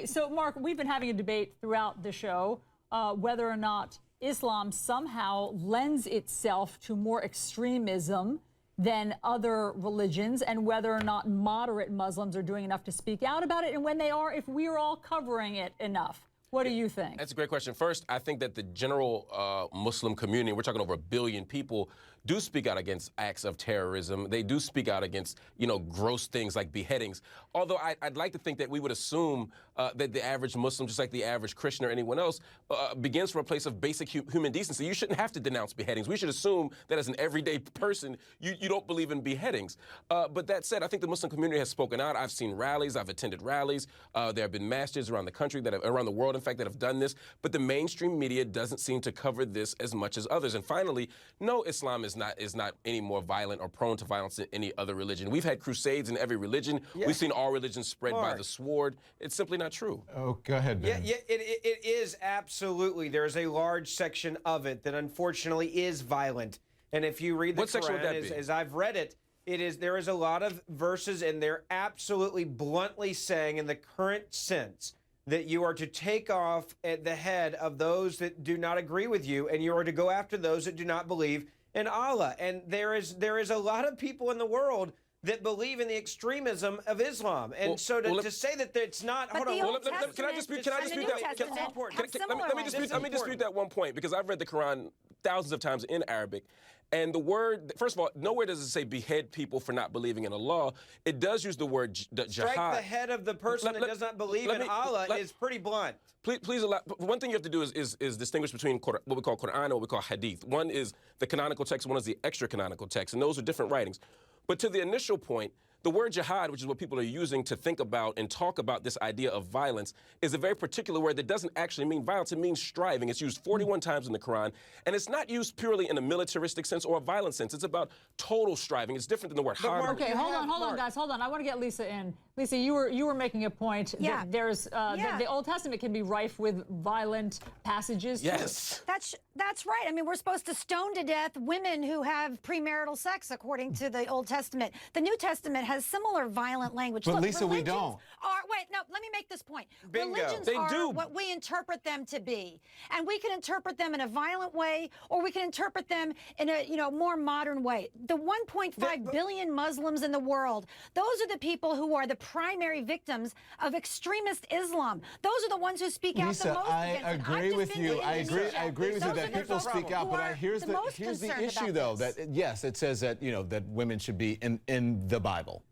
Okay, so Mark, we've been having a debate throughout the show whether or not Islam somehow lends itself to more extremism than other religions, and whether or not moderate Muslims are doing enough to speak out about it, and when they are, if we are all covering it enough. What do you think? That's a great question. First, I think that the general Muslim community, we're talking over 1 billion people, do speak out against acts of terrorism. They do speak out against, gross things like beheadings. Although I'd like to think that we would assume that the average Muslim, just like the average Christian or anyone else, begins from a place of basic human decency. You shouldn't have to denounce beheadings. We should assume that as an everyday person, you don't believe in beheadings. But that said, I think the Muslim community has spoken out. I've seen rallies. I've attended rallies. There have been masjids around the country, around the world, in fact, that have done this. But the mainstream media doesn't seem to cover this as much as others. And finally, no, Islam is not any more violent or prone to violence than any other religion. We've had crusades in every religion. Yeah. We've seen all religions spread by the sword. It's simply not true. Oh, go ahead, Ben. Yeah, it is absolutely. There's a large section of it that unfortunately is violent. And if you read the Quran, as I've read it, there is a lot of verses in there absolutely bluntly saying in the current sense that you are to take off at the head of those that do not agree with you, and you are to go after those that do not believe in Allah. And there is a lot of people in the world that believe in the extremism of Islam. And to say that it's not... Hold on. Can I dispute that? Let me dispute that one point, because I've read the Quran thousands of times in Arabic. And the word, first of all, nowhere does it say behead people for not believing in Allah. It does use the word jihad. Strike the head of the person that does not believe in Allah is pretty blunt. Please allow, one thing you have to do is distinguish between what we call Quran and what we call Hadith. One is the canonical text, one is the extra canonical text, and those are different writings. But to the initial point, the word jihad, which is what people are using to think about and talk about this idea of violence, is a very particular word that doesn't actually mean violence. It means striving. It's used 41 times in the Quran, and it's not used purely in a militaristic sense or a violent sense. It's about total striving. It's different than the word harm. Okay, hold on, guys, hold on. I want to get Lisa in. Lisa, you were making a point that there's the Old Testament can be rife with violent passages. Yes. That's right. I mean, we're supposed to stone to death women who have premarital sex, according to the Old Testament. The New Testament has similar violent language. But Lisa, we don't. Let me make this point. Bingo. Religions are what we interpret them to be. And we can interpret them in a violent way, or we can interpret them in a more modern way. The 1.5 billion Muslims in the world, those are the people who are the primary victims of extremist Islam. Those are the ones who speak out the most against it. I agree with you. I agree with you that people speak out, but here's the issue, though, that yes, it says that that women should be in the Bible,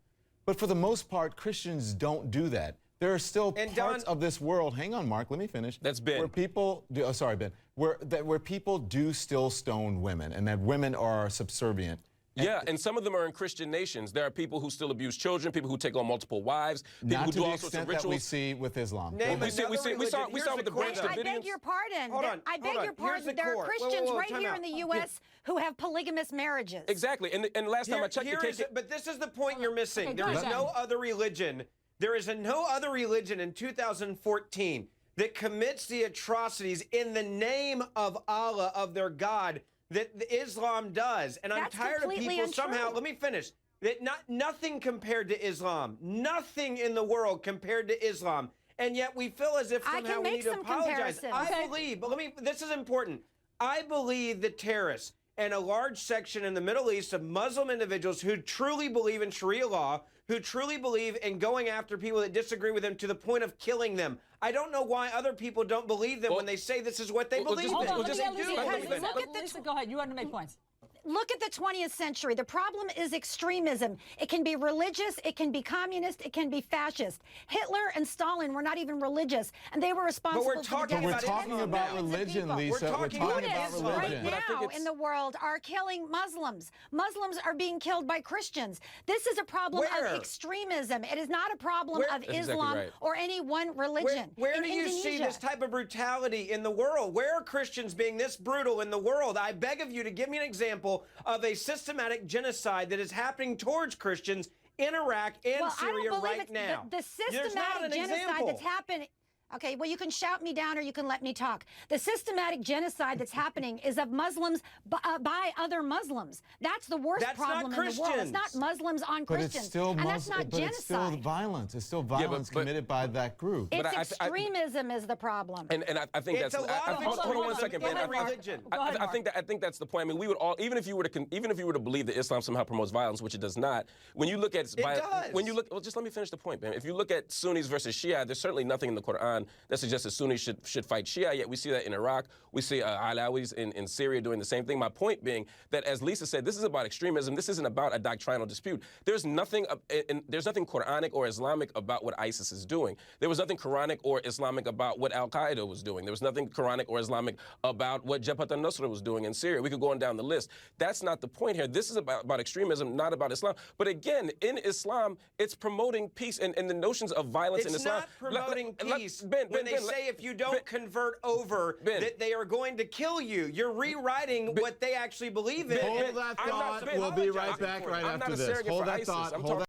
but for the most part, Christians don't do that. There are still parts of this world. Hang on, Mark. Let me finish. That's Ben. Where people do. Oh, sorry, Ben. Where people do still stone women, and that women are subservient. Yeah, and some of them are in Christian nations. There are people who still abuse children, people who take on multiple wives, people Not who to do the all sorts of extent that rituals. we see with Islam. We saw with the Branch Davidians. I beg your pardon. I beg your pardon. There are Christians right here in the U.S. who have polygamous marriages. Exactly. And last time I checked the case... But this is the point you're missing. Okay, there is no other religion. There is no other religion in 2014 that commits the atrocities in the name of Allah, of their God, that Islam does. And I'm tired of people somehow, let me finish, that nothing compared to Islam, nothing in the world compared to Islam. And yet we feel as if somehow we need to apologize. I believe, but this is important. I believe the terrorists and a large section in the Middle East of Muslim individuals who truly believe in Sharia law, who truly believe in going after people that disagree with them to the point of killing them. I don't know why other people don't believe them when they say this is what they believe in. Hold on, Lisa, go ahead. You want to make points. Look at the 20th century. The problem is extremism. It can be religious, it can be communist, it can be fascist. Hitler and Stalin were not even religious, and they were responsible for the death But we're talking about religion, Lisa. We're talking about religion. Right now in the world are killing Muslims. Muslims are being killed by Christians. This is a problem of extremism. It is not a problem of Islam or any one religion. Where do you see this type of brutality in the world? Where are Christians being this brutal in the world? I beg of you to give me an example of a systematic genocide that is happening towards Christians in Iraq and Syria right now. The systematic genocide that's happened. Okay, well, you can shout me down or you can let me talk. The systematic genocide that's happening is of Muslims by other Muslims. That's the worst problem in the world. It's not Muslims on Christians. It's still and that's not genocide. It's still violence. It's still violence committed by that group. It's extremism is the problem. And I think it's that's. Hold on 1 second, Ben. I think that's the point. I mean, we would all, even if you were to believe that Islam somehow promotes violence, which it does not. When you look at when you look, well, just let me finish the point, Ben. If you look at Sunnis versus Shia, there's certainly nothing in the Quran that suggests that Sunnis should fight Shia, yet we see that in Iraq. We see Alawis in Syria doing the same thing. My point being that, as Lisa said, this is about extremism. This isn't about a doctrinal dispute. There's nothing Quranic or Islamic about what ISIS is doing. There was nothing Quranic or Islamic about what Al-Qaeda was doing. There was nothing Quranic or Islamic about what Jabhat al-Nusra was doing in Syria. We could go on down the list. That's not the point here. This is about extremism, not about Islam. But again, in Islam, it's promoting peace and the notions of violence in Islam. It's not promoting peace. When they say if you don't convert over, that they are going to kill you. You're rewriting what they actually believe in. Hold that thought. We'll be right back right after this. Hold that thought.